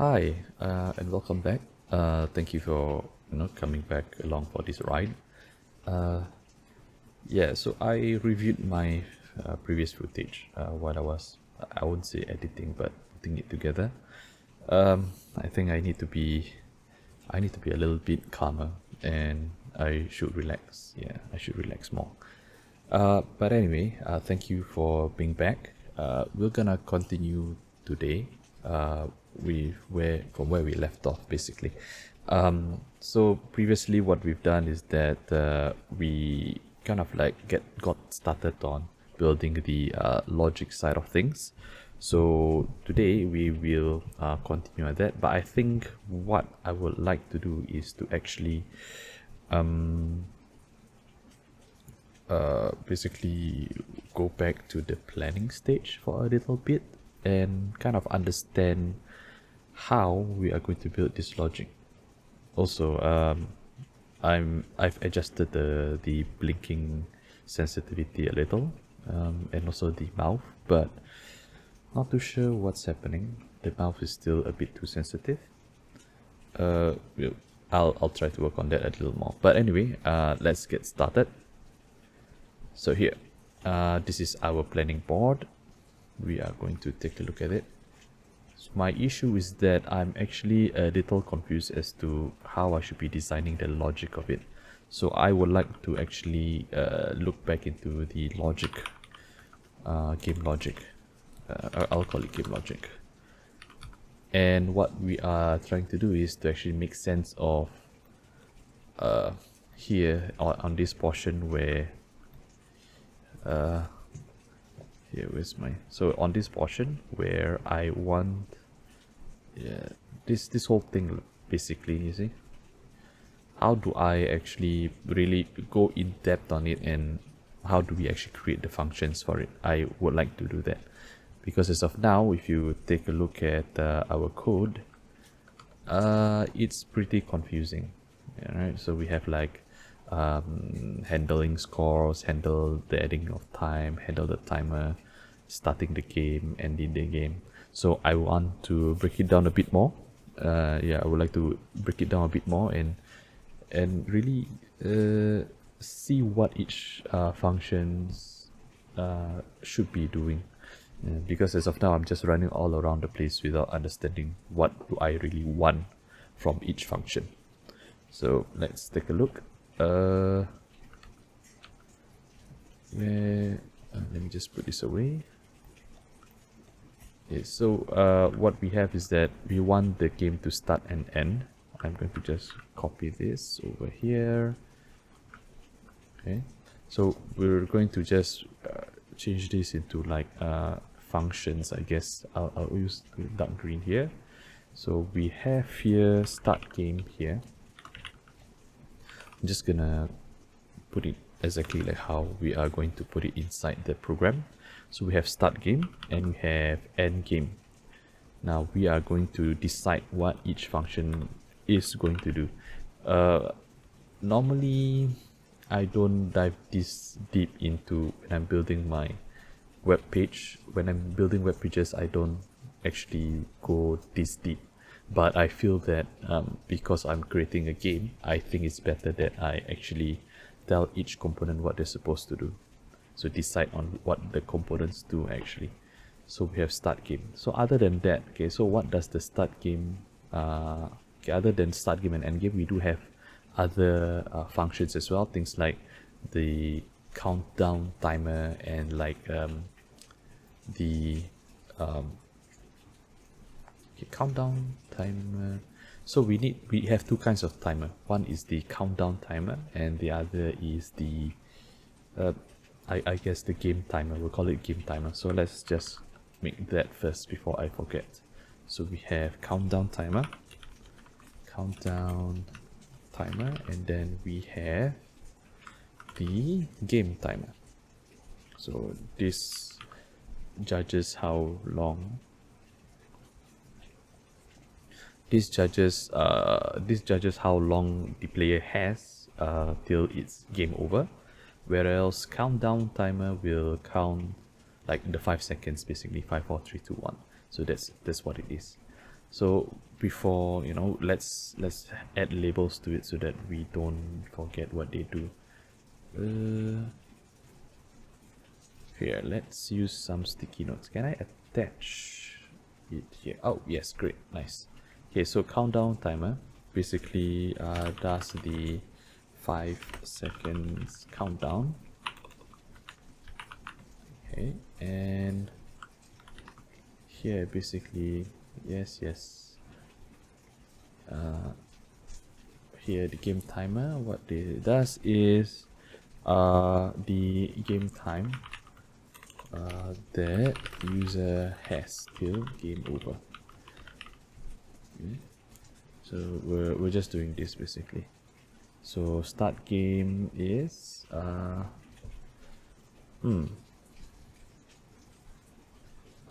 Hi, and welcome back. Thank you for coming back along for this ride. Uh, yeah, so I reviewed my previous footage while I wouldn't say editing, but putting it together. I think I need to be a little bit calmer, and I should relax. Yeah, I should relax more. But anyway, thank you for being back. We're gonna continue today with where we left off, basically. So previously, what we've done is that we kind of like got started on building the logic side of things. So today we will continue on that. But I think what I would like to do is to actually basically go back to the planning stage for a little bit and kind of understand how we are going to build this logic. Also, I've adjusted the blinking sensitivity a little, and also the mouth, but not too sure what's happening. The mouth is still a bit too sensitive. Well, I'll try to work on that a little more. But anyway, let's get started. So here, this is our planning board. We are going to take a look at it. So my issue is that I'm actually a little confused as to how I should be designing the logic of it. So I would like to actually look back into the logic, game logic. I'll call it game logic. And what we are trying to do is to actually make sense of here on this portion where here where's my so on this portion where I want this whole thing, basically, you see, how do I actually really go in depth on it, and how do we actually create the functions for it? I would like to do that, because as of now, if you take a look at our code, it's pretty confusing. Right, so we have like handling scores, handle the adding of time, handle the timer, starting the game, ending the game. So I want to break it down a bit more. I would like to break it down a bit more and really see what each functions should be doing. Because as of now, I'm just running all around the place without understanding what do I really want from each function. So let's take a look. Let me just put this away. Okay, so what we have is that we want the game to start and end. I'm going to just copy this over here. Okay, so we're going to just change this into like functions, I guess. I'll use dark green here. So we have here start game here. I'm just gonna put it exactly like how we are going to put it inside the program. So we have start game and we have end game. Now we are going to decide what each function is going to do. Normally I don't dive this deep into when I'm building my web page. When I'm building web pages, I don't actually go this deep. But I feel that because I'm creating a game, I think it's better that I actually tell each component what they're supposed to do. So decide on what the components do actually. So we have start game. So other than that, okay, so what does the start game, other than start game and end game, we do have other functions as well. Things like the countdown timer and like the countdown timer. So we have two kinds of timer. One is the countdown timer and the other is the I guess the game timer. We'll call it game timer. So let's just make that first before I forget. So we have countdown timer, and then we have the game timer. So this judges how long how long the player has till it's game over, whereas countdown timer will count like the 5 seconds, basically 5 4 3 2 1. So that's what it is. So before, you know, let's add labels to it so that we don't forget what they do. Here, let's use some sticky notes. Can I attach it here? Oh yes, great, nice. Okay, so countdown timer basically does the 5 seconds countdown. Okay, and here basically, yes, here the game timer, what it does is the game time that user has till game over. Okay. So we're just doing this basically. So start game is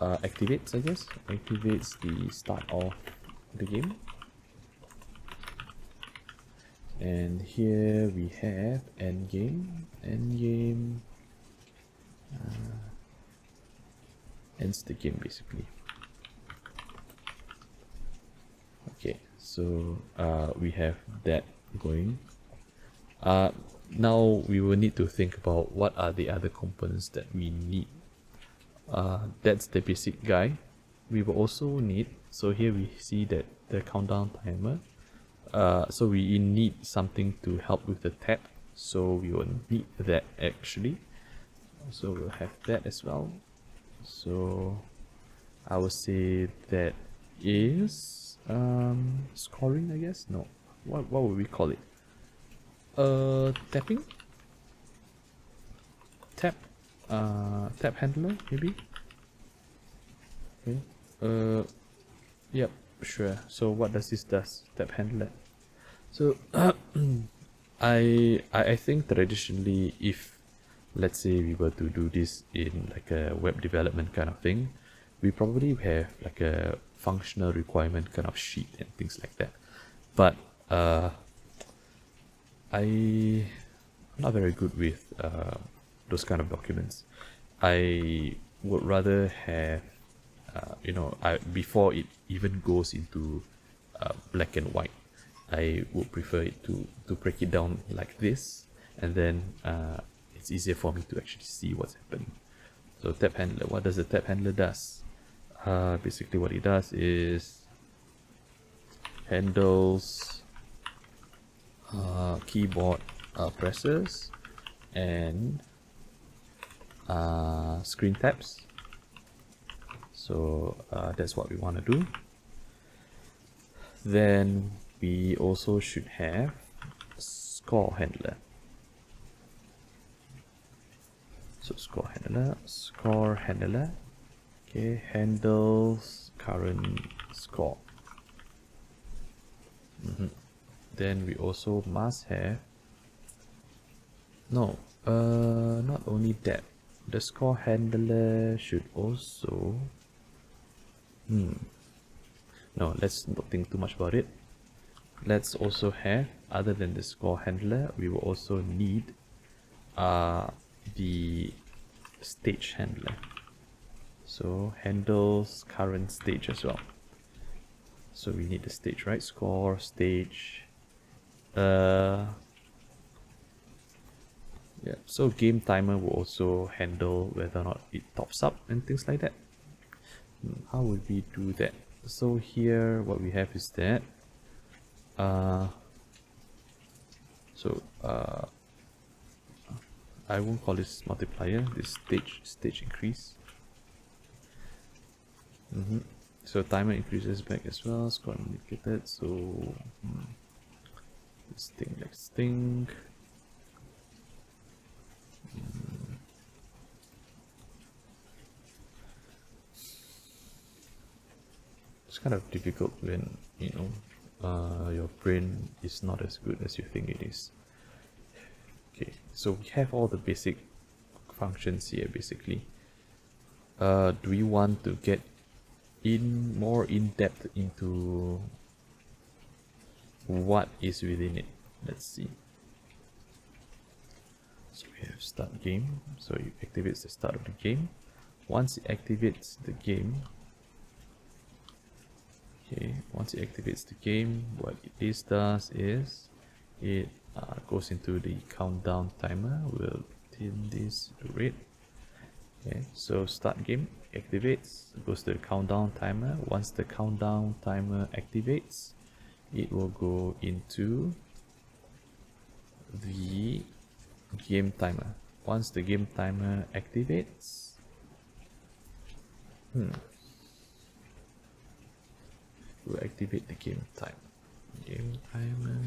activates, I guess. Activates the start of the game. And here we have end game. End game ends the game basically. Okay, so we have that going. Now we will need to think about what are the other components that we need. That's the basic guy. We will also need, so here we see that the countdown timer. So we need something to help with the tab. So we will need that actually. So we'll have that as well. So I would say that is scoring, I guess. No, what would we call it? Tapping, tap handler maybe. Okay. Yep, sure. So what does this does? Tap handler. So I think traditionally, if let's say we were to do this in like a web development kind of thing, we probably have like a functional requirement kind of sheet and things like that. But I'm not very good with those kind of documents. I would rather have you know, before it even goes into black and white, I would prefer it to break it down like this, and then it's easier for me to actually see what's happening. So tab handler, what does the tab handler does? Basically what it does is handles keyboard presses and screen taps. So that's what we want to do. Then we also should have score handler. So score handler, okay, handles current score. Then we also must have, no, not only that, the score handler should also, no, let's not think too much about it. Let's also have, other than the score handler, we will also need the stage handler. So handles current stage as well. So we need the stage, right? Score, stage. Yeah, so game timer will also handle whether or not it tops up and things like that. How would we do that? So here what we have is that I won't call this multiplier, this stage increase. So timer increases back as well, score indicated. So let's think. It's kind of difficult when your brain is not as good as you think it is. Okay, so we have all the basic functions here basically. Do we want to get more in depth into what is within it? Let's see. So we have start game, so it activates the start of the game. Once it activates the game, Okay, once it activates the game, what this does is it goes into the countdown timer. We'll tune this to red. Okay, so start game activates, goes to the countdown timer. Once the countdown timer activates, it will go into the game timer. Once the game timer activates, we'll activate the game timer. Game timer.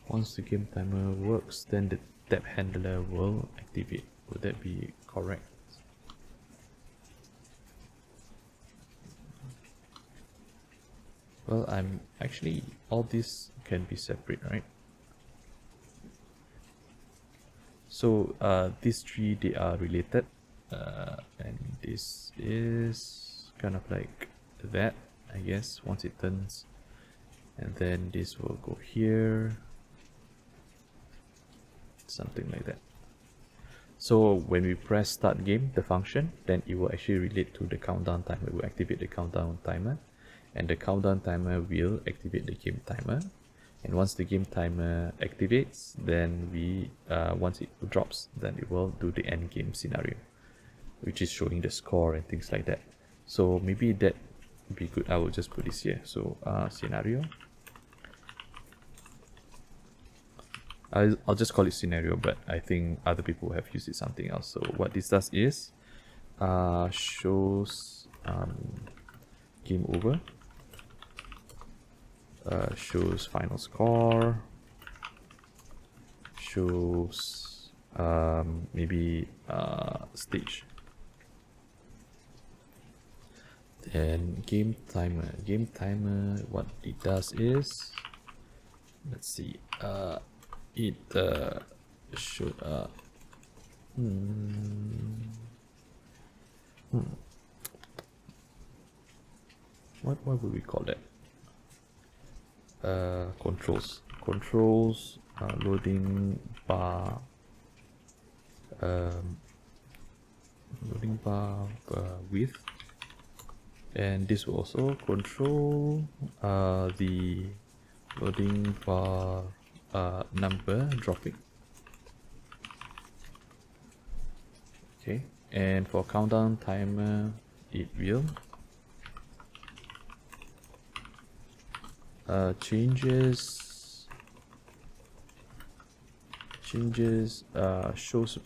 Once the game timer works, then the tab handler will activate. Would that be correct? Well, I'm actually, all this can be separate, right? So these three, they are related, and this is kind of like that, I guess, once it turns, and then this will go here, something like that. So when we press start game, the function, then it will actually relate to the countdown timer. It will activate the countdown timer, and the countdown timer will activate the game timer. And once the game timer activates, then we once it drops, then it will do the end game scenario, which is showing the score and things like that. So maybe that would be good. I will just put this here. So scenario. I'll just call it scenario, but I think other people have used it something else. So what this does is shows game over, shows final score, shows maybe stage, then game timer. Game timer, what it does is, let's see, it should what would we call that? Controls, loading bar, width, and this will also control the loading bar number dropping. Okay, and for countdown timer, it will changes shows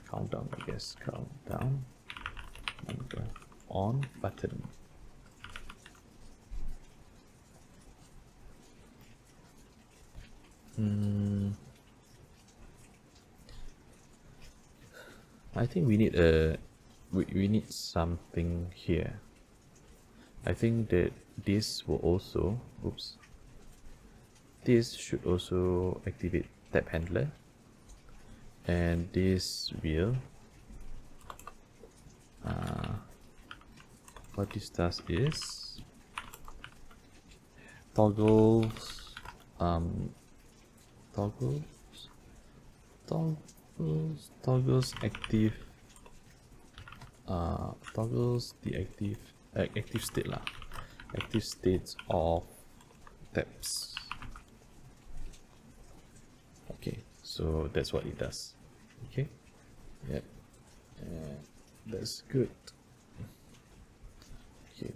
countdown, I guess, countdown number on button. I think we need we need something here. I think that this will also, this should also activate tab handler, and this will what this does is toggles active toggles the active state active states of tabs. Okay, so that's what it does. Okay, yep, that's good. Okay,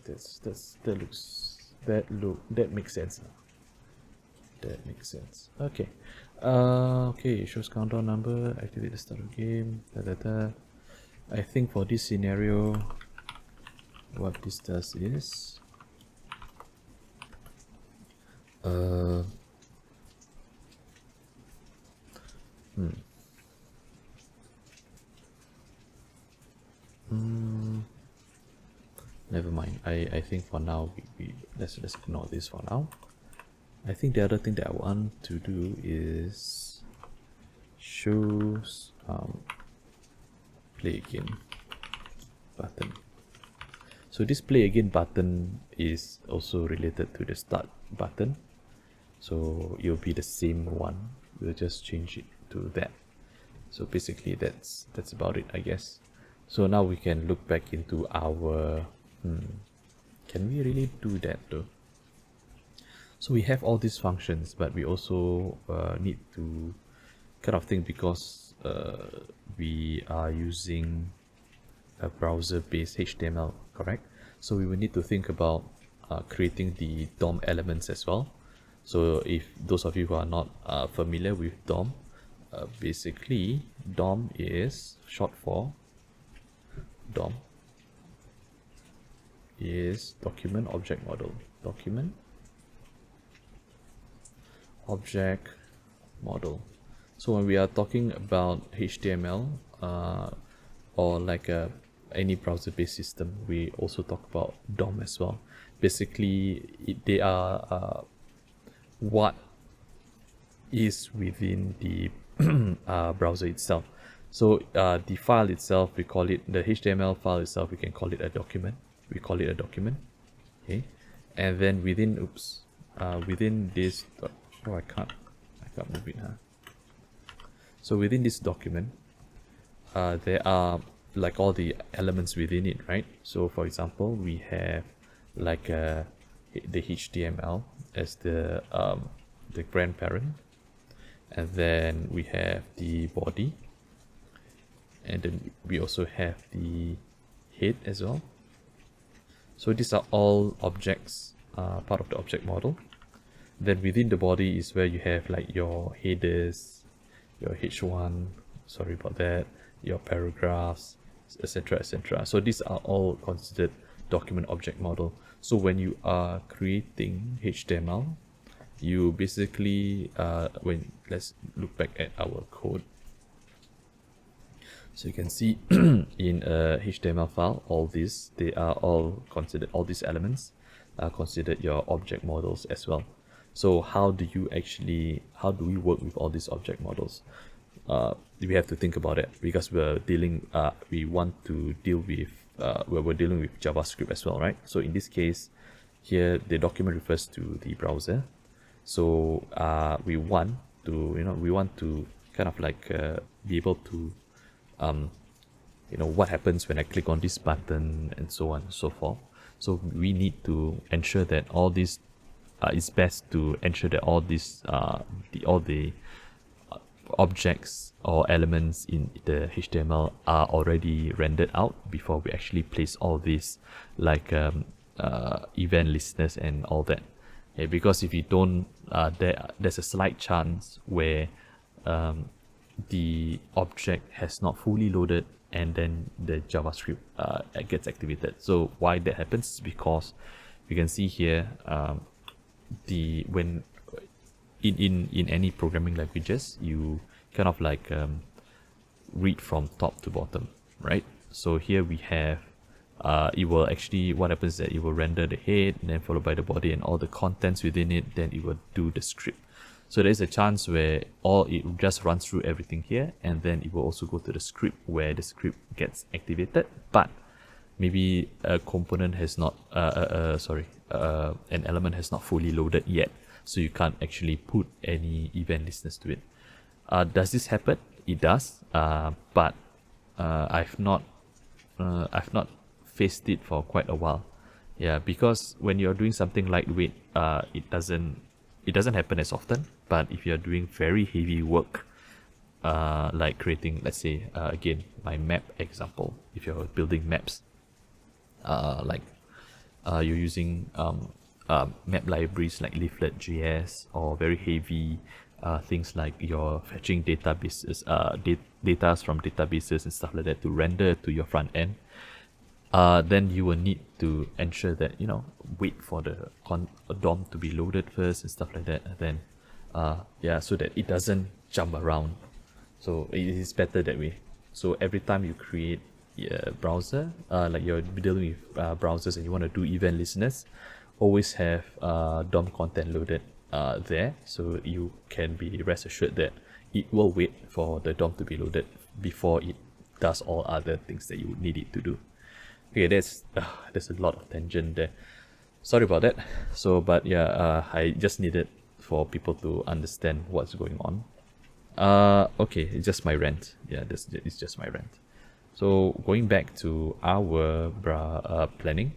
that makes sense. That makes sense. Okay. Okay, shows countdown number, activate the start of game, I think for this scenario, what this does is never mind. I think for now let's ignore this for now. I think the other thing that I want to do is shows play again button. So this play again button is also related to the start button, so it'll be the same one. We'll just change it to that. So basically that's about it, I guess. So now we can look back into our Can we really do that though? So we have all these functions, but we also need to kind of think, because we are using a browser-based HTML, correct? So we will need to think about creating the DOM elements as well. So if those of you who are not familiar with DOM, basically DOM is short for DOM is document object model. Document object model. So when we are talking about HTML or like any browser-based system, we also talk about DOM as well. Basically, they are what is within the browser itself. So the file itself, we call it the HTML file itself. We can call it a document. We call it a document. Okay, and then within within this, oh, I can't move it, huh? So within this document, there are like all the elements within it, right? So for example, we have like the HTML as the grandparent, and then we have the body, and then we also have the head as well. So these are all objects, part of the object model. Then within the body is where you have like your headers, your H1, sorry about that, your paragraphs, etc, etc. So these are all considered document object model. So when you are creating HTML, you basically let's look back at our code. So you can see in a HTML file, all these, they are all considered, all these elements are considered your object models as well. So how do we work with all these object models? We have to think about it, because we're dealing with JavaScript as well, right? So in this case here, the document refers to the browser. So we want to kind of like be able to what happens when I click on this button, and so on and so forth. So we need to ensure that all these it's best to ensure that all these all the objects or elements in the HTML are already rendered out before we actually place all these, like event listeners and all that. Okay, because if you don't, there's a slight chance where the object has not fully loaded, and then the JavaScript gets activated. So why that happens is because you can see here, when in any programming languages, you kind of like read from top to bottom, right? So here we have it will actually, what happens is that it will render the head, and then followed by the body and all the contents within it, then it will do the script. So there's a chance where it just runs through everything here, and then it will also go to the script where the script gets activated, but maybe a component has not an element has not fully loaded yet, so you can't actually put any event listeners to it. Does this happen? It does, but I've not faced it for quite a while. Yeah, because when you're doing something lightweight, it doesn't happen as often. But if you're doing very heavy work, like creating, let's say, again, my map example, if you're building maps, you're using map libraries like Leaflet.js, or very heavy things like you're fetching databases, data from databases and stuff like that to render to your front end, then you will need to ensure that, wait for the DOM to be loaded first and stuff like that, and then so that it doesn't jump around. So it is better that way. So every time you create a browser, like you're dealing with browsers and you want to do event listeners, always have DOM content loaded there, so you can be rest assured that it will wait for the DOM to be loaded before it does all other things that you would need it to do. Okay, there's a lot of tangent there. Sorry about that. So, but yeah, I just needed for people to understand what's going on. Okay, it's just my rant. Yeah, it's just my rant. So going back to our planning,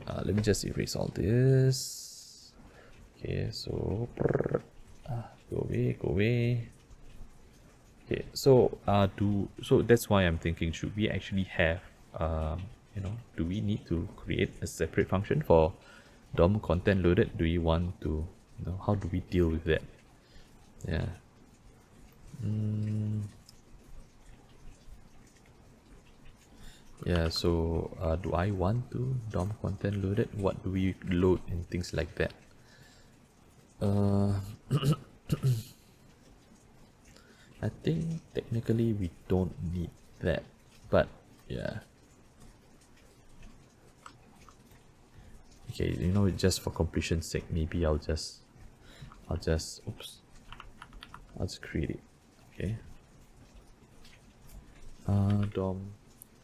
Let me just erase all this. Okay, so go away, go away. Okay, so so that's why I'm thinking, should we actually have do we need to create a separate function for DOM content loaded? Do we want to, how do we deal with that? Yeah. Yeah, so do I want to DOM content loaded? What do we load and things like that? I think technically we don't need that, but yeah. Okay, just for completion's sake, maybe I'll just create it. Okay. DOM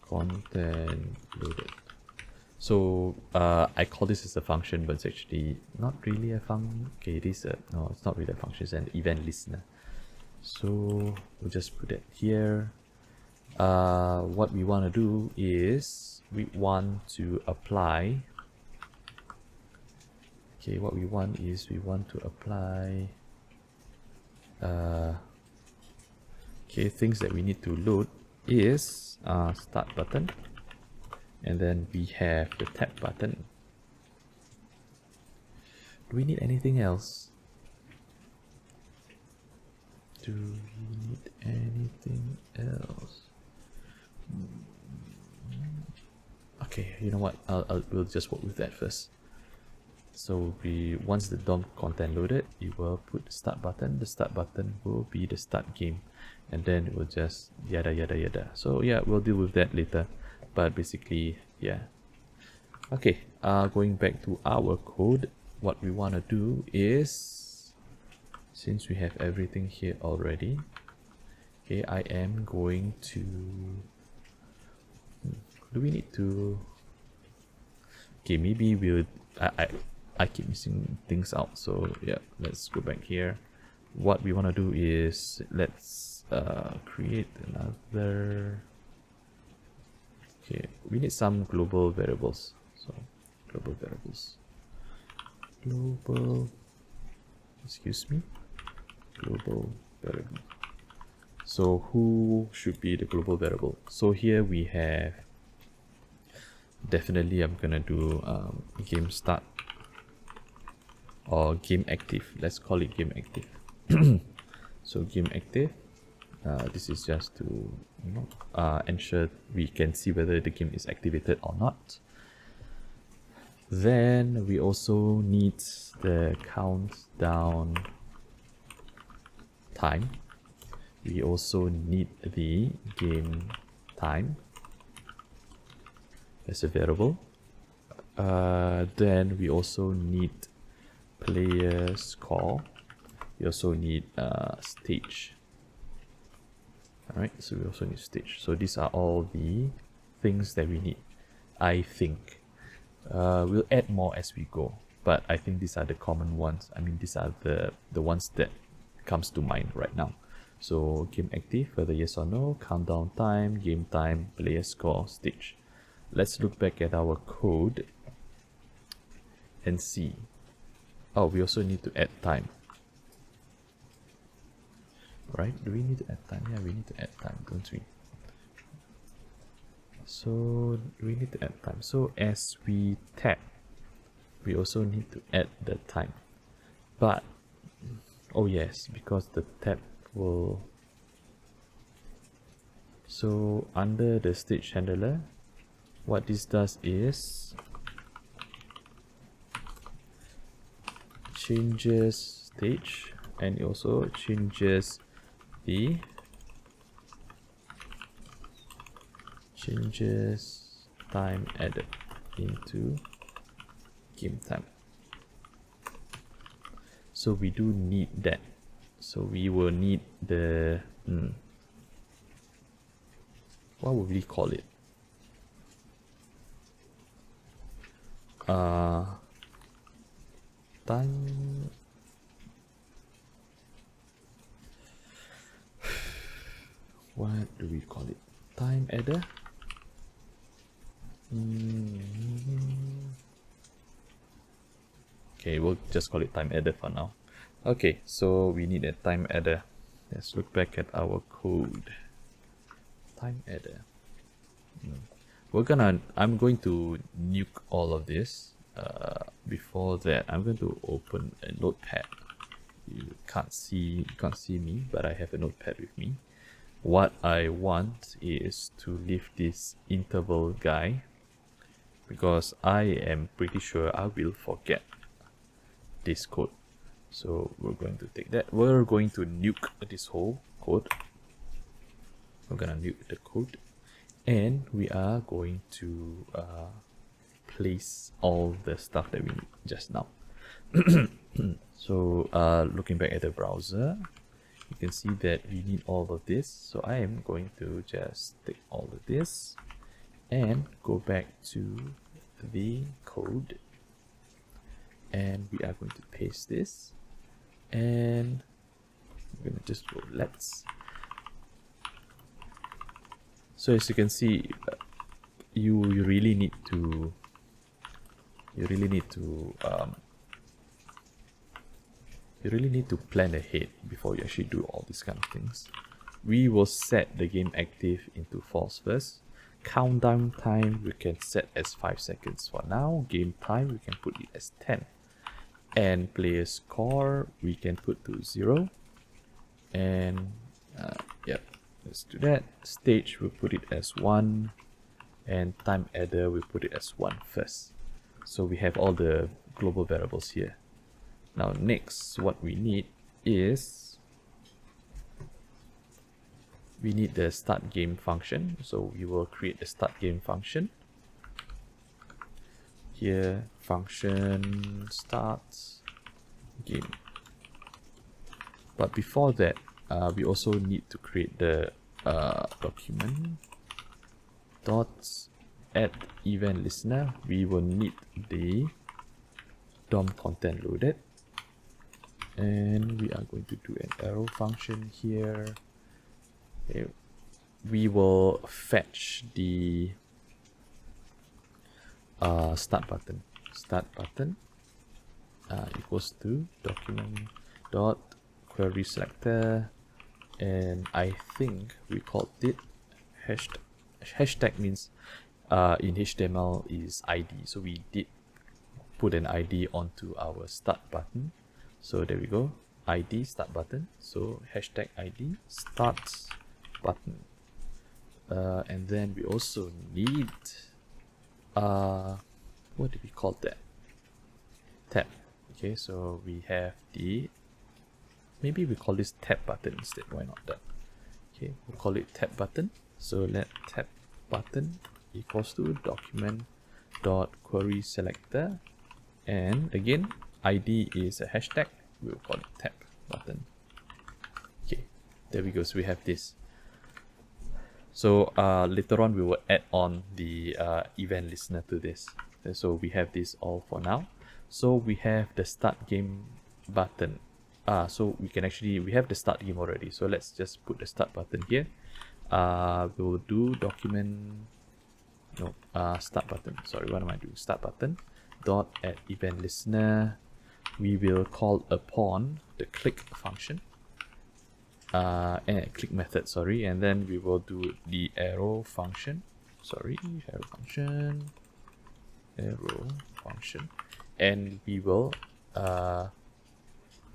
content loaded. So I call this as a function, but it's actually not really a function. Okay, no, it's not really a function, it's an event listener. So we'll just put it here. What we want to do is we want to apply. Okay, what we want is we want to apply okay, things that we need to load is start button, and then we have the tab button. Do we need anything else? Do we need anything else? Okay, you know what? We'll just work with that first. So once the DOM content loaded, you will put the start button. The start button will be the start game, and then it will just yada yada yada. So yeah, we'll deal with that later. But basically, yeah. Okay, going back to our code, what we want to do is, since we have everything here already, okay, I am going to, do we need to, okay, maybe we'll, I keep missing things out, so yeah, let's go back here. What we want to do is, let's create another, okay, we need some global variables. So global variables, excuse me, global variable. So who should be the global variable? So here we have, definitely I'm gonna do game start or game active. Let's call it game active. So game active, this is just to ensure we can see whether the game is activated or not. Then we also need the countdown time. We also need the game time as a variable. Then we also need player score. We also need stage. Alright, so we also need stage. So these are all the things that we need, I think. We'll add more as we go, but I think these are the common ones. I mean, these are the ones that comes to mind right now. So game active, whether yes or no, countdown time, game time, player score, stage. Let's look back at our code and see. Oh, we also need to add time. Right? Do we need to add time? Yeah, we need to add time, don't we? So we need to add time. So as we tap, we also need to add the time. But oh yes, because the tab will, so under the stage handler, what this does is changes stage, and it also changes the time added into game time. So we do need that. So we will need the what would we call it? Time. What do we call it? Time adder? Okay, we'll just call it time adder for now. Okay, so we need a time adder. Let's look back at our code. Time adder. I'm going to nuke all of this. Before that, I'm going to open a notepad. You can't see me, but I have a notepad with me. What I want is to leave this interval guy, because I am pretty sure I will forget this code. So we're going to take that. We're going to nuke this whole code. We're gonna nuke the code, and we are going to place all the stuff that we need just now. So looking back at the browser, you can see that we need all of this. So I am going to just take all of this and go back to the code, and we are going to paste this, and we're going to just go let's. So as you can see, you really need to plan ahead before you actually do all these kind of things. We will set the game active into false first. Countdown time we can set as 5 seconds for now. Game time we can put it as 10. And player score we can put to 0. And yeah, let's do that. Stage we'll put it as 1. And time adder we put it as 1 first. So we have all the global variables here. Now next, what we need is we need the start game function. So we will create the start game function. Here, function starts game. But before that, we also need to create the document dot add event listener. We will need the DOM content loaded. And we are going to do an arrow function here. Okay. We will fetch the start button. Start button equals to document dot query selector, and I think we called it hashtag. Hashtag means in HTML is ID, so we did put an ID onto our start button. So there we go, ID start button. So hashtag ID starts button. And then we also need what do we call that? Tab. Okay, so we have the, maybe we call this tab button instead. Why not that? Okay, we'll call it tab button. So let tab button equals to document dot query selector, and again ID is a hashtag. We'll call it tab button. Okay, there we go. So we have this. So later on we will add on the event listener to this. So we have this all for now. So we have the start game button. So we can actually, we have the start game already. So let's just put the start button here. We'll do document, no, start button. Sorry, what am I doing? Start button dot add event listener. We will call upon the click function. And click method, sorry, and then we will do the arrow function. Sorry, arrow function, and we will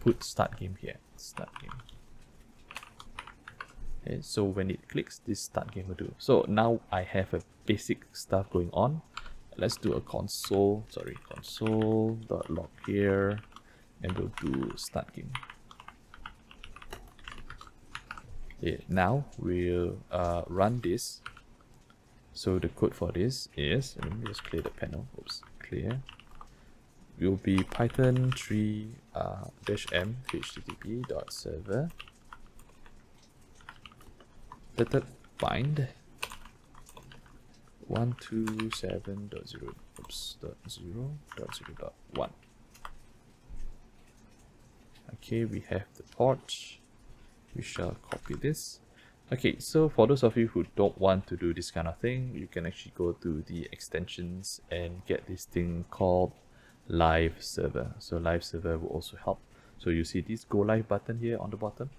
put start game here. Start game. Okay, so when it clicks, this start game will do. So now I have a basic stuff going on. Let's do a console.log here, and we'll do start game. Okay, now we'll run this. So the code for this is, let me just clear the panel. Oops, clear. Will be Python 3 -m http.server bind 127.0 .0.0.1. Okay, we have the port. We shall copy this. Okay, so for those of you who don't want to do this kind of thing, you can actually go to the extensions and get this thing called live server. So live server will also help. So you see this go live button here on the bottom.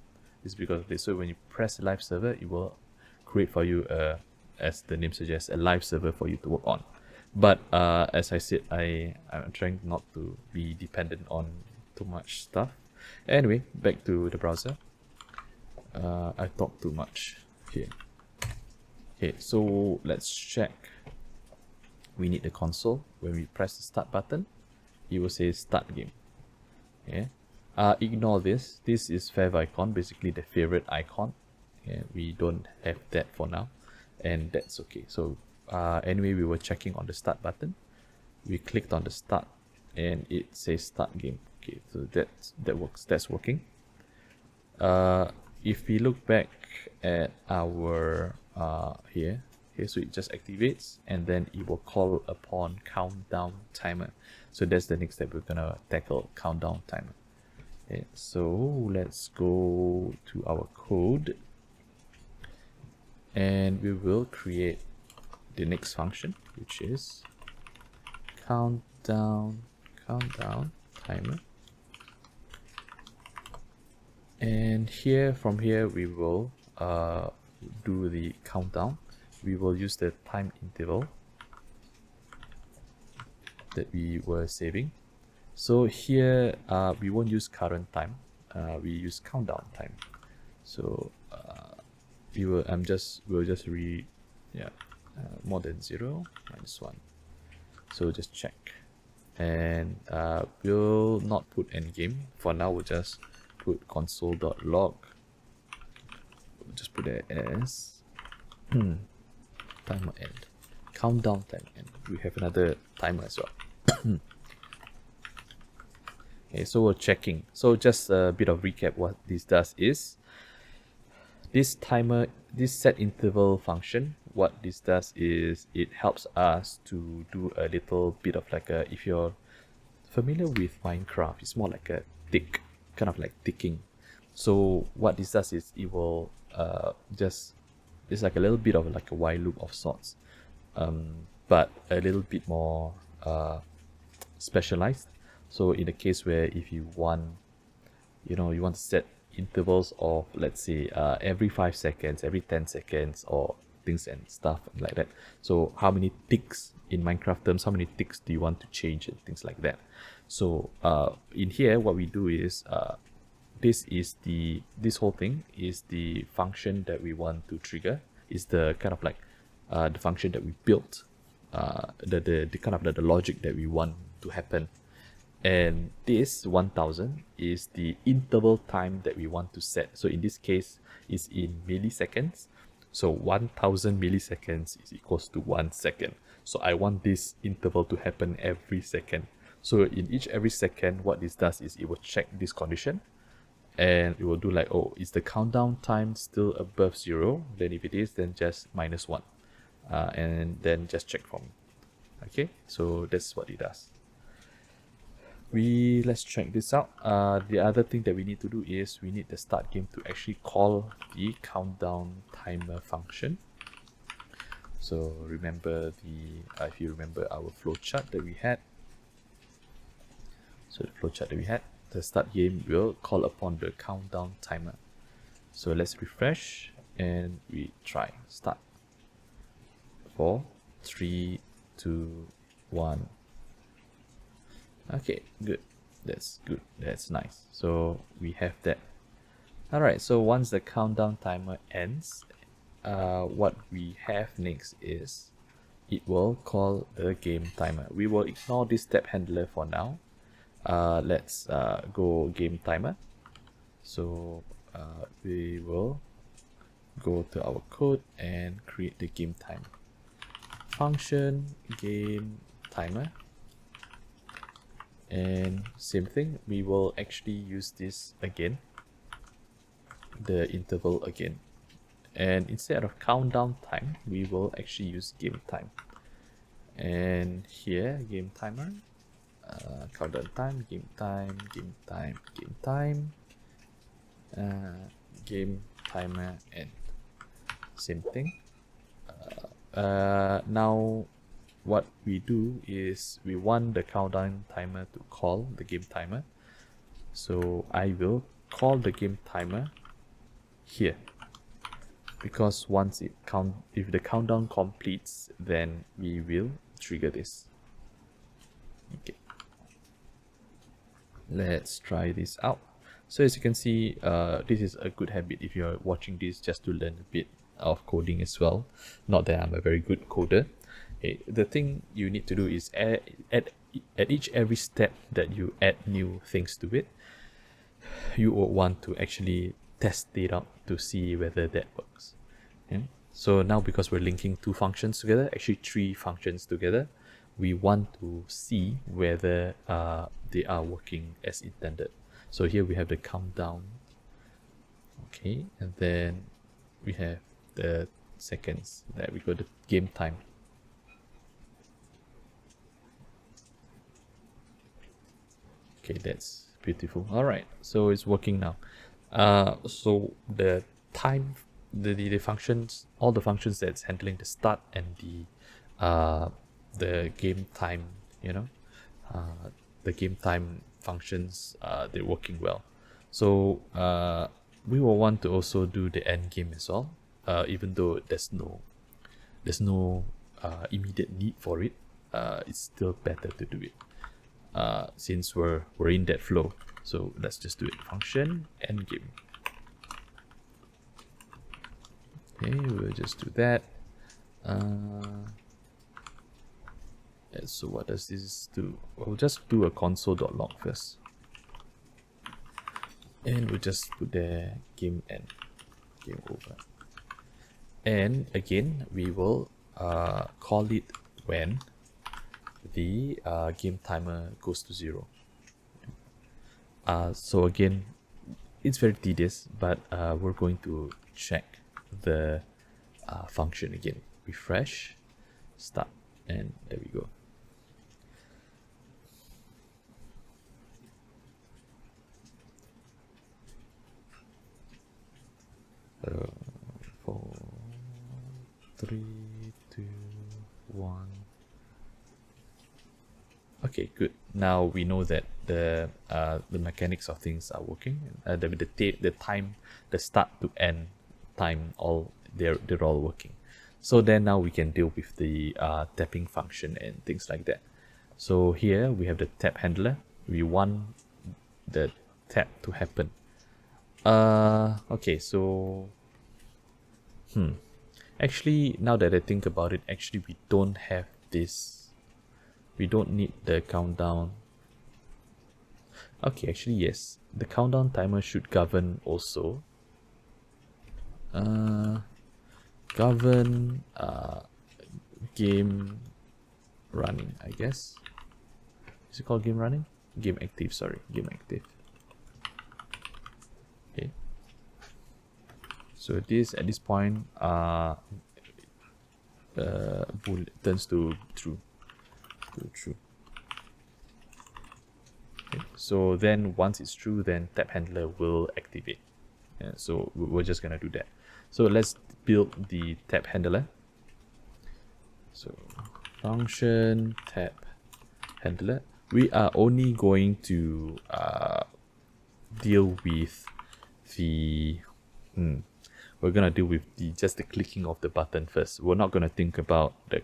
It's because of this. So when you press live server, it will create for you, as the name suggests, a live server for you to work on. But as I said, I'm trying not to be dependent on too much stuff. Anyway, back to the browser. I talk too much here. Okay, so let's check. We need the console. When we press the start button, it will say start game. Yeah. Ignore this. This is favicon, basically the favorite icon. Yeah, we don't have that for now, and that's okay. So anyway, we were checking on the start button. We clicked on the start, and it says start game. Okay, so that works. That's working. If we look back at our here, so it just activates, and then it will call upon countdown timer. So that's the next step we're gonna tackle, countdown timer. Okay, so let's go to our code, and we will create the next function, which is countdown timer. And here, from here, we will do the countdown. We will use the time interval that we were saving. So here, we won't use current time. We use countdown time. So we'll just read, more than 0 minus 1. So just check, and we'll not put endgame for now. We'll just put console.log. We'll just put it as timer end, countdown time end. We have another timer as well. Okay, so we're checking. So just a bit of recap. What this does is, this timer, this set interval function, what this does is it helps us to do a little bit of like a, if you're familiar with Minecraft, it's more like a tick, kind of like ticking. So what this does is it will it's like a little bit of like a while loop of sorts, but a little bit more specialized. So in the case where if you want, you want to set intervals of, let's say, every 5 seconds, every 10 seconds, or things and stuff like that. So how many ticks, in Minecraft terms, how many ticks do you want to change and things like that. So in here, what we do is, this whole thing is the function that we want to trigger, is the kind of like the function that we built, the kind of the logic that we want to happen. And this 1000 is the interval time that we want to set. So in this case, is in milliseconds. So 1000 milliseconds is equals to 1 second. So I want this interval to happen every second. So in every second, what this does is it will check this condition, and it will do like, oh, is the countdown time still above 0? Then if it is, then just -1, and then just check for me. Okay, so that's what it does. Let's check this out. The other thing that we need to do is we need the start game to actually call the countdown timer function. So remember if you remember our flowchart that we had. So the flowchart that we had, the start game will call upon the countdown timer. So let's refresh and we try start. 4, 3, 2, 1. Okay, good. That's good. That's nice. So we have that. Alright, so once the countdown timer ends, what we have next is it will call the game timer. We will ignore this step handler for now. Let's go game timer. So we will go to our code and create the game timer function, game timer. And same thing, we will actually use this again, the interval again. And instead of countdown time, we will actually use game time. And here, game timer, countdown time, game time, game time, game time, game timer end. Same thing. Now what we do is we want the countdown timer to call the game timer. So I will call the game timer here, because once if the countdown completes, then we will trigger this. Okay, let's try this out. So as you can see, this is a good habit if you're watching this just to learn a bit of coding as well. Not that I'm a very good coder. Okay, the thing you need to do is at every step that you add new things to it, you will want to actually test it out to see whether that works. Okay? So now, because we're linking two functions together, actually three functions together, we want to see whether they are working as intended. So here we have the countdown, okay, and then we have the seconds. There we go, the game time. Okay, that's beautiful. All right, so it's working now. So the time, the functions, all the functions that's handling the start and the game time, the game time functions, they're working well. So we will want to also do the end game as well, even though there's no immediate need for it. It's still better to do it since we're in that flow. So let's just do it. Function end game. Okay, we'll just do that. So what does this do? We'll just do a console.log first, and we'll just put the game end, game over. And again, we will call it when the game timer goes to 0. So again, it's very tedious, but we're going to check the function again. Refresh, start, and there we go. Four, 3, 2, 1. Okay, good. Now we know that the mechanics of things are working. The time, the start to end time, they're all working. So then now we can deal with the tapping function and things like that. So here we have the tap handler. We want the tap to happen. Okay, so actually, now that I think about it, actually we don't have this. We don't need the countdown. Okay, actually yes, the countdown timer should govern also. Govern game running, I guess. Is it called game running? Game active, sorry, game active. Okay. So this at this point turns to true. True. Okay. So then once it's true, then tap handler will activate. So we're just gonna do that. So let's build the tap handler. So function tap handler. We are only going to deal with the we're gonna deal with just the clicking of the button first. We're not gonna think about the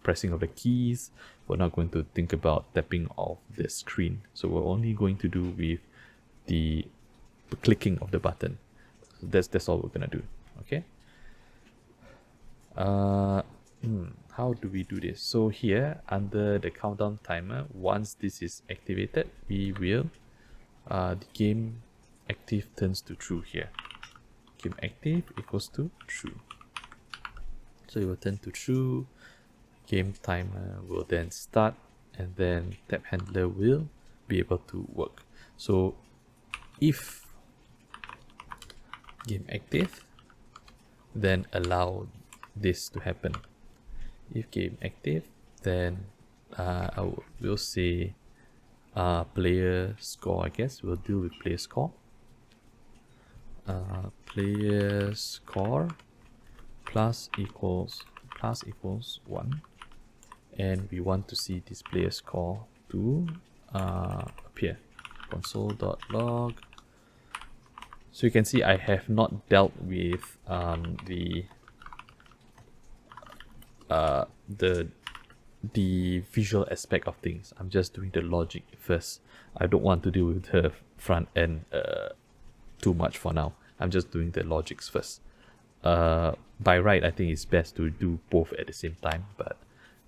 pressing of the keys. We're not going to think about tapping of the screen. So we're only going to do with the clicking of the button. So that's all we're gonna do. Okay. How do we do this? So here under the countdown timer, once this is activated, we will the game active turns to true here. Game active equals to true. So it will turn to true. Game timer will then start, and then tap handler will be able to work. So if game active, then allow this to happen. If game active, then I will say player score, I guess. We'll deal with player score. Player score plus equals 1. and we want to see this player score to appear. Console.log. So you can see I have not dealt with the visual aspect of things. I'm just doing the logic first. I don't want to deal with the front end too much for now. I'm just doing the logics first. By right, I think it's best to do both at the same time, but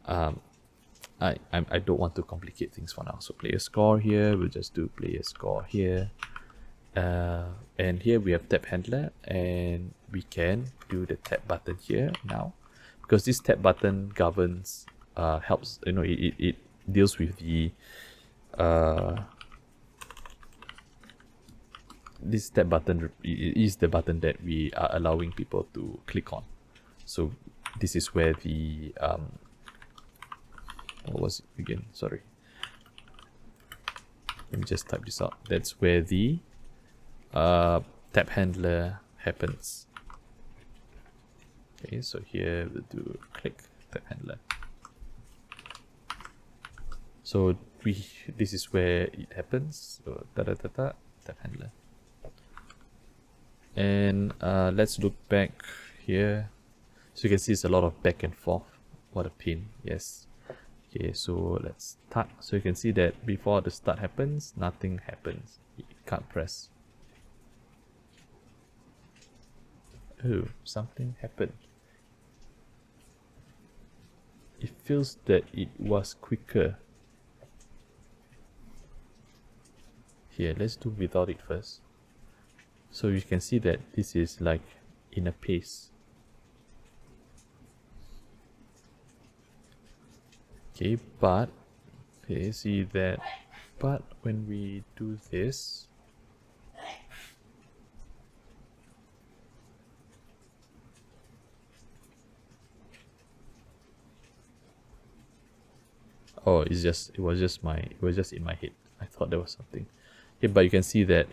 I don't want to complicate things for now. So player score here, we'll just do player score here. And here we have tab handler, and we can do the tab button here now, because this tab button governs, helps, you know, it deals with the this tab button is the button that we are allowing people to click on. So this is where the what was it again? Sorry. Let me just type this out. That's where the tab handler happens. Okay, so here we'll do click tab handler. So this is where it happens. So tab handler. And let's look back here. So you can see it's a lot of back and forth. What a pain. Yes. Okay, so let's start. So you can see that before the start happens, nothing happens. You can't press. Oh, something happened. It feels that it was quicker. Here, let's do without it first. So you can see that this is like in a pace. Okay, but okay, see that, but when we do this, oh, it was just in my head. I thought there was something. Okay, but you can see that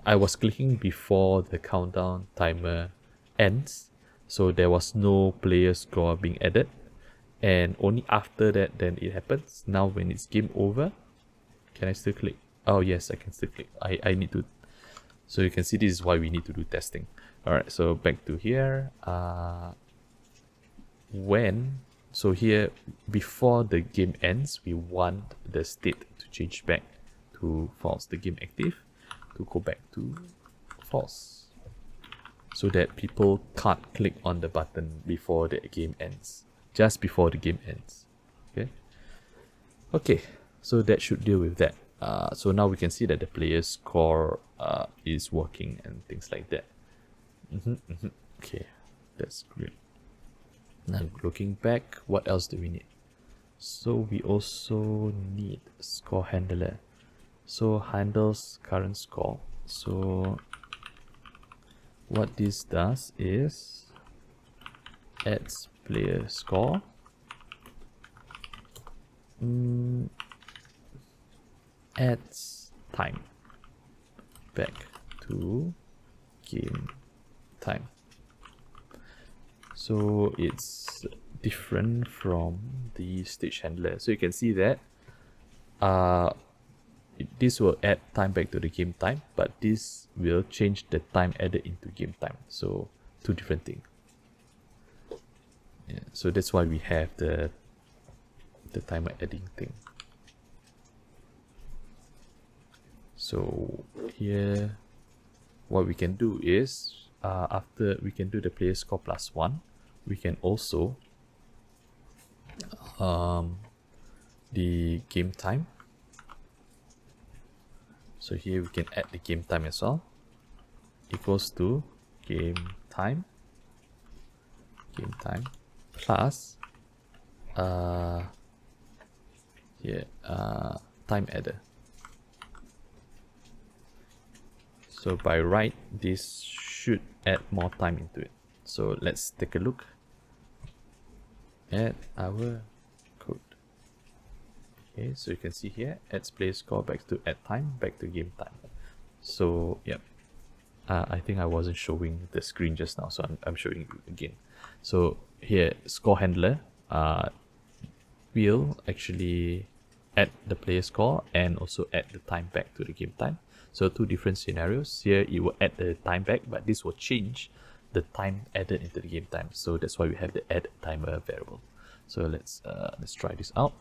I was clicking before the countdown timer ends, so there was no player score being added, and only after that then it happens. Now when it's game over, can I still click? Oh yes, I can still click. I need to, so you can see this is why we need to do testing. Alright, so back to here. So here, before the game ends, we want the state to change back to false, the game active to go back to false, so that people can't click on the button before the game ends, just before the game ends. Okay, so that should deal with that. So now we can see that the player score is working and things like that. Okay, that's great. Now looking back, what else do we need? So we also need score handler. So handles current score. So what this does is adds player score, adds time back to game time. So it's different from the stage handler. So you can see that this will add time back to the game time, but this will change the time added into game time. So two different things. Yeah, so that's why we have the timer adding thing. So here, what we can do is after we can do the player score +1, we can also the game time. So here we can add the game time as well, equals to game time plus time adder. So by right, this should add more time into it. So let's take a look at our code. Okay, so you can see here, adds player score back to add time, back to game time. So yeah, I think I wasn't showing the screen just now, so I'm showing you again. So here, score handler, will actually add the player score and also add the time back to the game time. So two different scenarios. Here it will add the time back, but this will change the time added into the game time. So that's why we have the add timer variable. So let's try this out.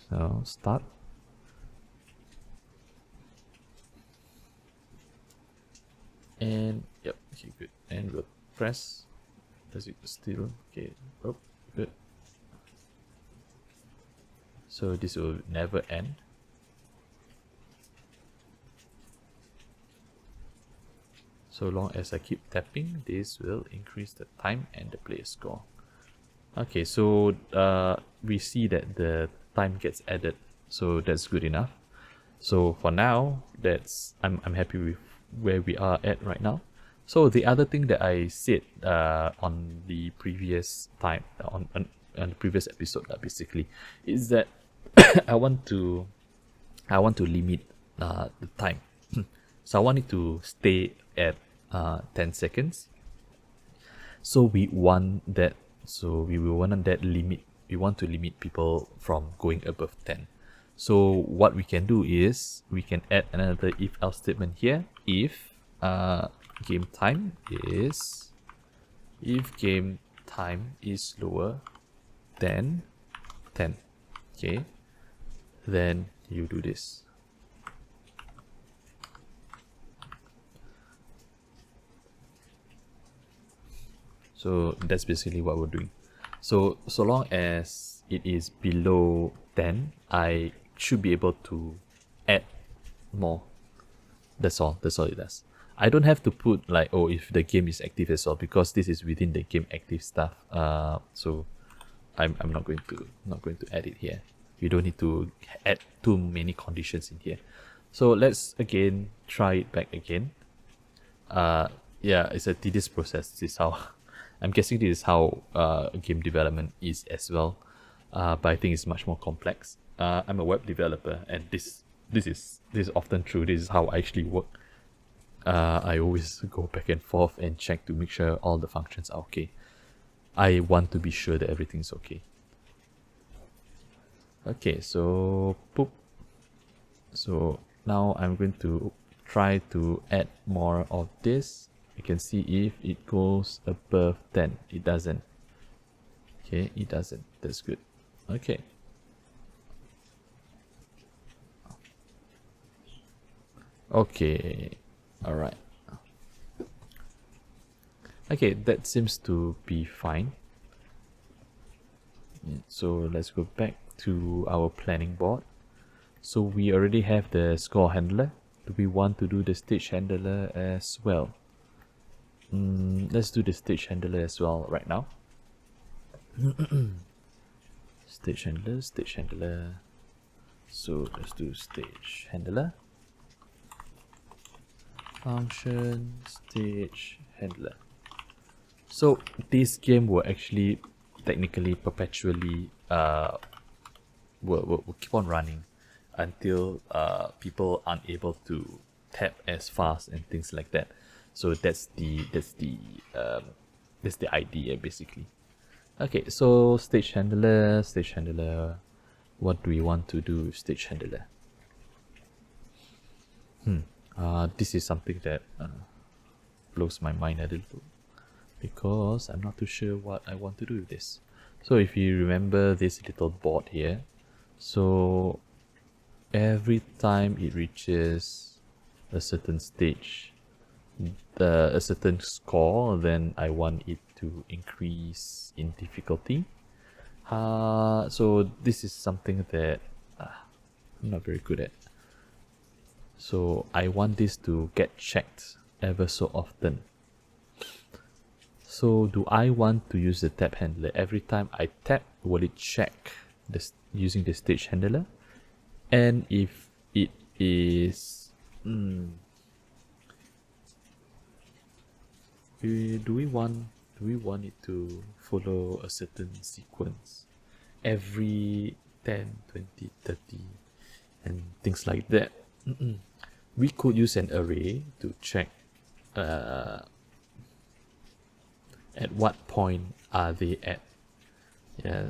So start. And yep, okay, good. And we'll press. Does it still? Okay, oh, good. So this will never end. So long as I keep tapping, this will increase the time and the player score. Okay, so we see that the time gets added, so that's good enough. So for now, I'm happy with where we are at right now. So the other thing that I said on the previous time on the previous episode, basically, is that I want to limit the time. So I want it to stay at 10 seconds. So we want that. So we will want that limit. We want to limit people from going above 10. So what we can do is we can add another if else statement here. If game time is lower than 10, okay, then you do this. So that's basically what we're doing. So long as it is below 10, I should be able to add more. That's all it does. I don't have to put like, oh, if the game is active as well, because this is within the game active stuff. So I'm not going to add it here. You don't need to add too many conditions in here. So let's again try it back again. Yeah, it's a tedious process. This is how I'm guessing this is how game development is as well. But I think it's much more complex. I'm a web developer, and this is often true. This is how I actually work. I always go back and forth and check to make sure all the functions are okay. I want to be sure that everything's okay. Okay, so poop. So now I'm going to try to add more of this. You can see if it goes above 10. It doesn't. Okay, it doesn't. That's good. Okay. Okay. Alright. Okay, that seems to be fine. So let's go back to our planning board. So we already have the score handler. Do we want to do the stage handler as well? Let's do the stage handler as well right now. Stage handler. So let's do stage handler. Function stage handler. So this game will actually technically perpetually will keep on running until people aren't able to tap as fast and things like that. So that's the idea basically. Okay, so stage handler. What do we want to do with stage handler? This is something that blows my mind a little, because I'm not too sure what I want to do with this. So if you remember this little board here, so every time it reaches a certain stage, a certain score, then I want it to increase in difficulty. So this is something that I'm not very good at. So I want this to get checked ever so often. So do I want to use the tap handler? Every time I tap, will it check this using the stage handler? And if it is do we want it to follow a certain sequence every 10, 20, 30 and things like that? We could use an array to check at what point are they at. Yeah,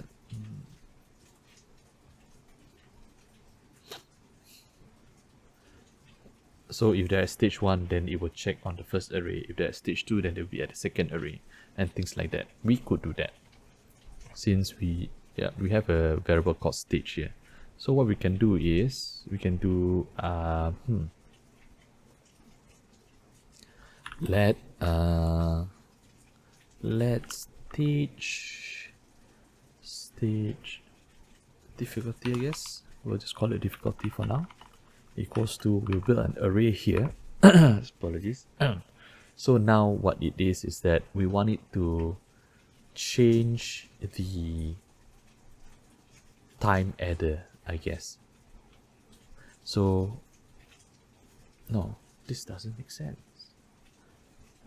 So if they're at stage 1, then it will check on the first array. If they're at stage 2, then they'll be at the second array, and things like that. We could do that since we have a variable called stage here. So what we can do is we can do let stage difficulty, I guess we'll just call it difficulty for now, equals to, we'll build an array here. Apologies. So now what it is that we want it to change the time adder, I guess. So no, this doesn't make sense.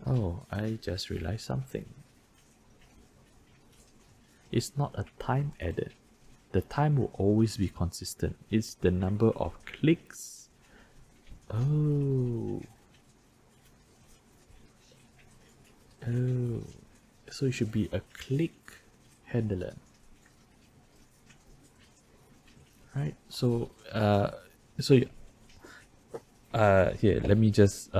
Oh, I just realized something. It's not a time adder. The time will always be consistent. It's the number of clicks. Oh. So it should be a click handler. Right? So here, let me just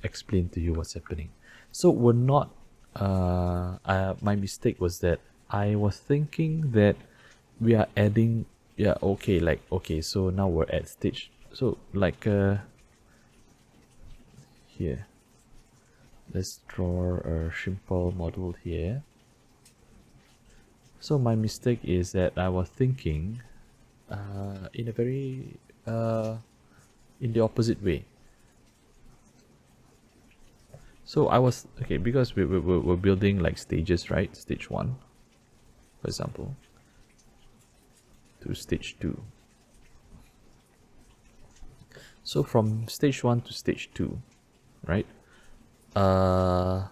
explain to you what's happening. So we're not my mistake was that I was thinking that we are adding, so now we're at stage, so like here, let's draw a simple model here. So my mistake is that I was thinking in a very in the opposite way. So I was because we're building like stages, right? Stage 1, for example, to stage 2. So from stage 1 to stage 2, right? The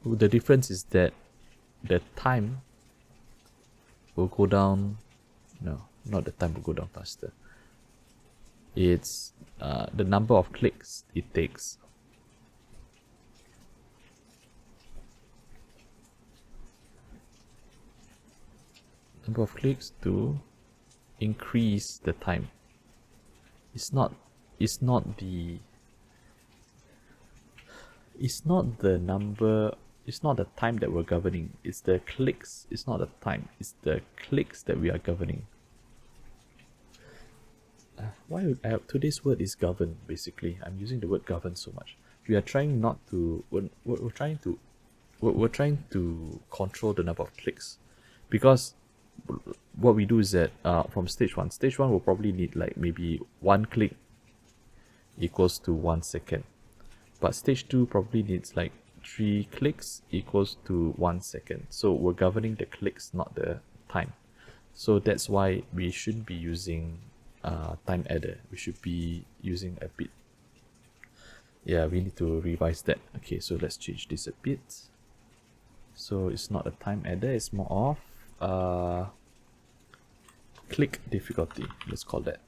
difference is that the time will go down. No, not the time will go down faster. It's the number of clicks it takes. Number of clicks to increase the time. It's not the number, it's not the time that we're governing, it's the clicks. It's not the time, it's the clicks that we are governing. Why would I have, today's word is govern, basically. I'm using the word govern so much. We are trying not to, we're trying to control the number of clicks, because what we do is that from stage 1 will probably need like maybe 1 click equals to 1 second, but stage 2 probably needs like 3 clicks equals to 1 second. So we're governing the clicks, not the time. So that's why we shouldn't be using time adder. We should be using a bit. Yeah, we need to revise that. Okay, so let's change this a bit. So it's not a time adder, it's more of click difficulty, let's call that.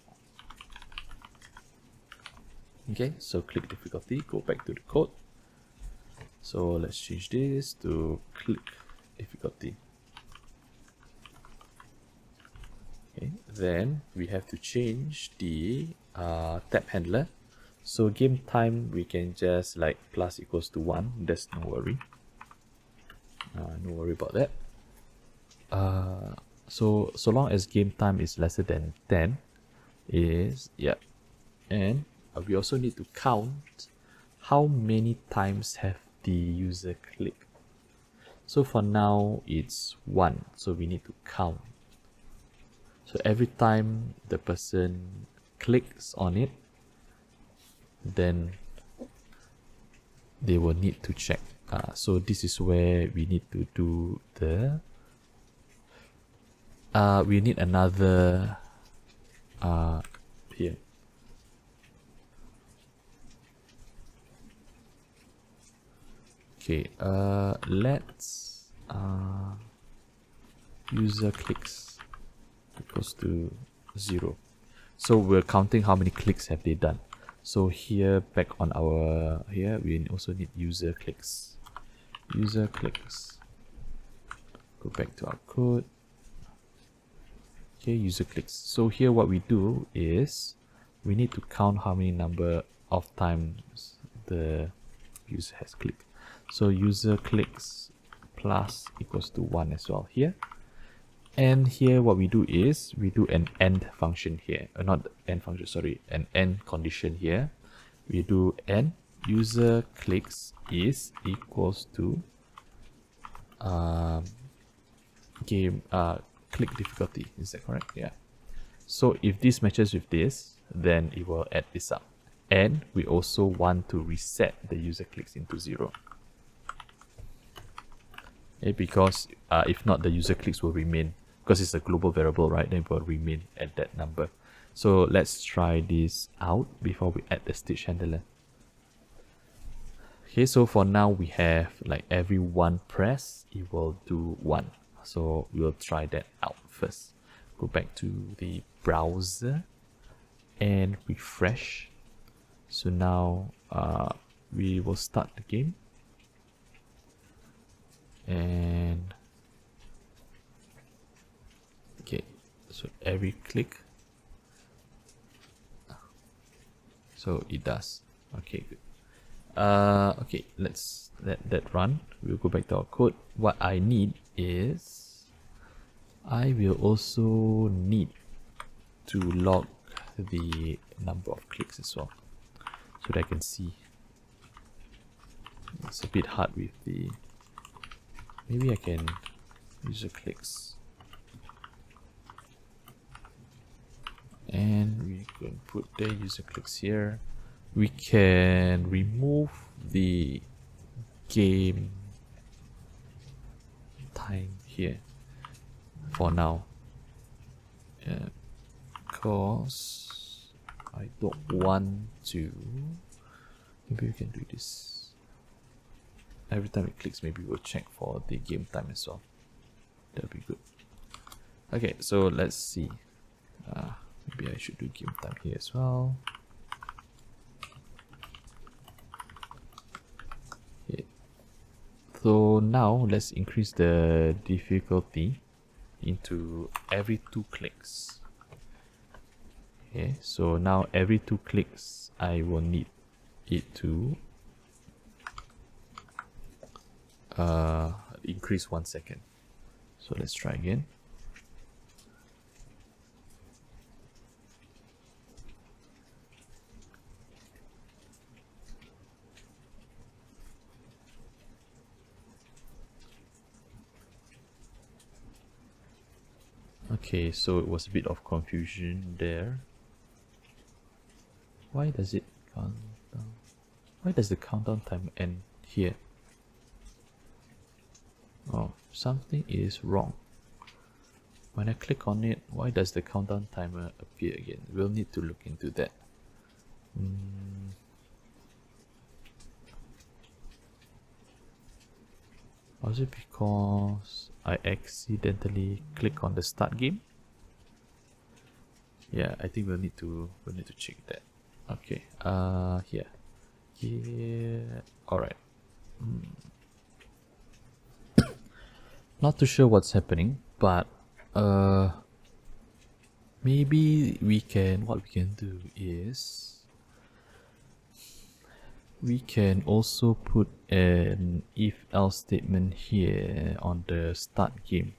Okay, so click difficulty, go back to the code. So let's change this to click difficulty. Okay, then we have to change the tab handler. So game time, we can just like plus equals to 1, that's no worry. No worry about that. So long as game time is lesser than 10 is, yeah. And we also need to count how many times have the user clicked. So for now it's 1, so we need to count. So every time the person clicks on it, then they will need to check. So this is where we need to do the we need another here. Okay, let's user clicks equals to 0. So we're counting how many clicks have they done. So here, back on our here, we also need user clicks. User clicks. Go back to our code. Okay, user clicks. So here what we do is we need to count how many number of times the user has clicked. So user clicks plus equals to 1 as well here. And here what we do is we do an AND function here, not AND function, sorry, an AND condition here. We do AND user clicks is equals to click difficulty. Is that correct? Yeah. So if this matches with this, then it will add this up. And we also want to reset the user clicks into 0. Okay, because if not, the user clicks will remain, because it's a global variable, right? Then it will remain at that number. So let's try this out before we add the stage handler. Okay, so for now we have like every one press, it will do 1. So we'll try that out first. Go back to the browser and refresh. So now we will start the game. And okay, so every click, so it does. Okay, good. Okay, let's let that run. We'll go back to our code. What I need is I will also need to log the number of clicks as well, so that I can see. It's a bit hard with the, maybe I can user clicks, and we can put the user clicks here. We can remove the game time here for now, because I don't want to. Maybe we can do this. Every time it clicks, maybe we'll check for the game time as well. That'll be good. Okay, so let's see. Maybe I should do game time here as well. Okay. So now let's increase the difficulty into every 2 clicks. Okay, so now every 2 clicks I will need it to increase 1 second. So let's try again. Okay, so it was a bit of confusion there. Why does it count down? Why does the countdown time end here? Oh, something is wrong. When I click on it, why does the countdown timer appear again? We'll need to look into that. Was it because I accidentally click on the start game? Yeah, I think we'll need to check that. Okay, here. Yeah, alright. Not too sure what's happening, but maybe what we can do is we can also put an if-else statement here on the start game.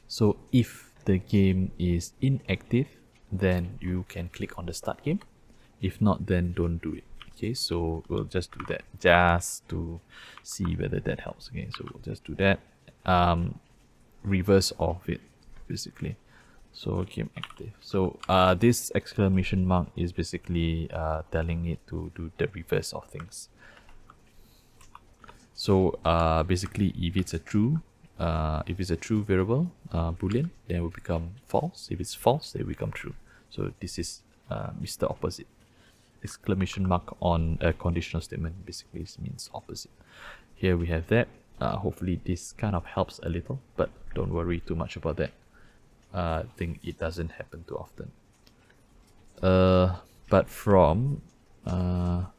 So if the game is inactive, then you can click on the start game. If not, then don't do it. Okay, so we'll just do that just to see whether that helps. Okay, so we'll just do that. Reverse of it basically. So game active. So this exclamation mark is basically telling it to do the reverse of things. So basically, if it's a true variable, boolean, then it will become false. If it's false, it will become true. So this is Mr. Opposite. Exclamation mark on a conditional statement basically means opposite. Here we have that. Hopefully this kind of helps a little, but don't worry too much about that. I think it doesn't happen too often. But from the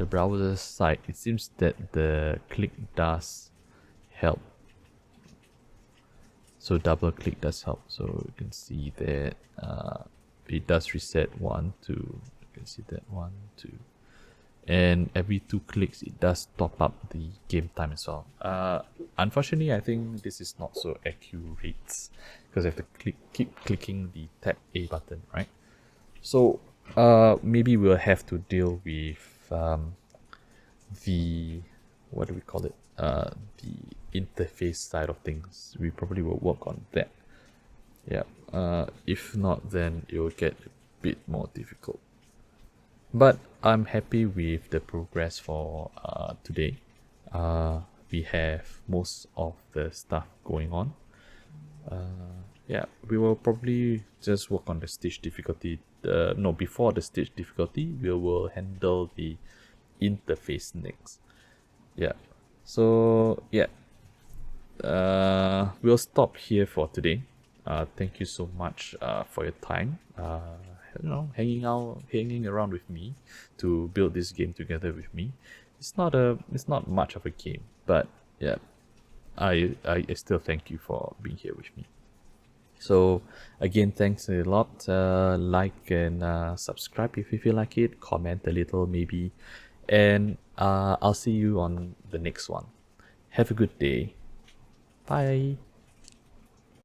browser side, it seems that the click does help. So double click does help. So you can see that it does reset 1, 2. You can see that 1, 2. And every 2 clicks it does top up the game time as well. Unfortunately, I think this is not so accurate because I have to keep clicking the tab A button, right? So maybe we'll have to deal with the, what do we call it, the interface side of things. We probably will work on that. Yeah, if not, then it will get a bit more difficult. But I'm happy with the progress for today. We have most of the stuff going on. Yeah, we will probably just work on the stage difficulty. No, before the stage difficulty, we will handle the interface next. Yeah, so yeah, we'll stop here for today. Thank you so much for your time. Hanging around with me to build this game together with me. It's not much of a game, but yeah, I still thank you for being here with me. So again, thanks a lot. Like and subscribe if you feel like it. Comment a little maybe, and I'll see you on the next one. Have a good day. Bye.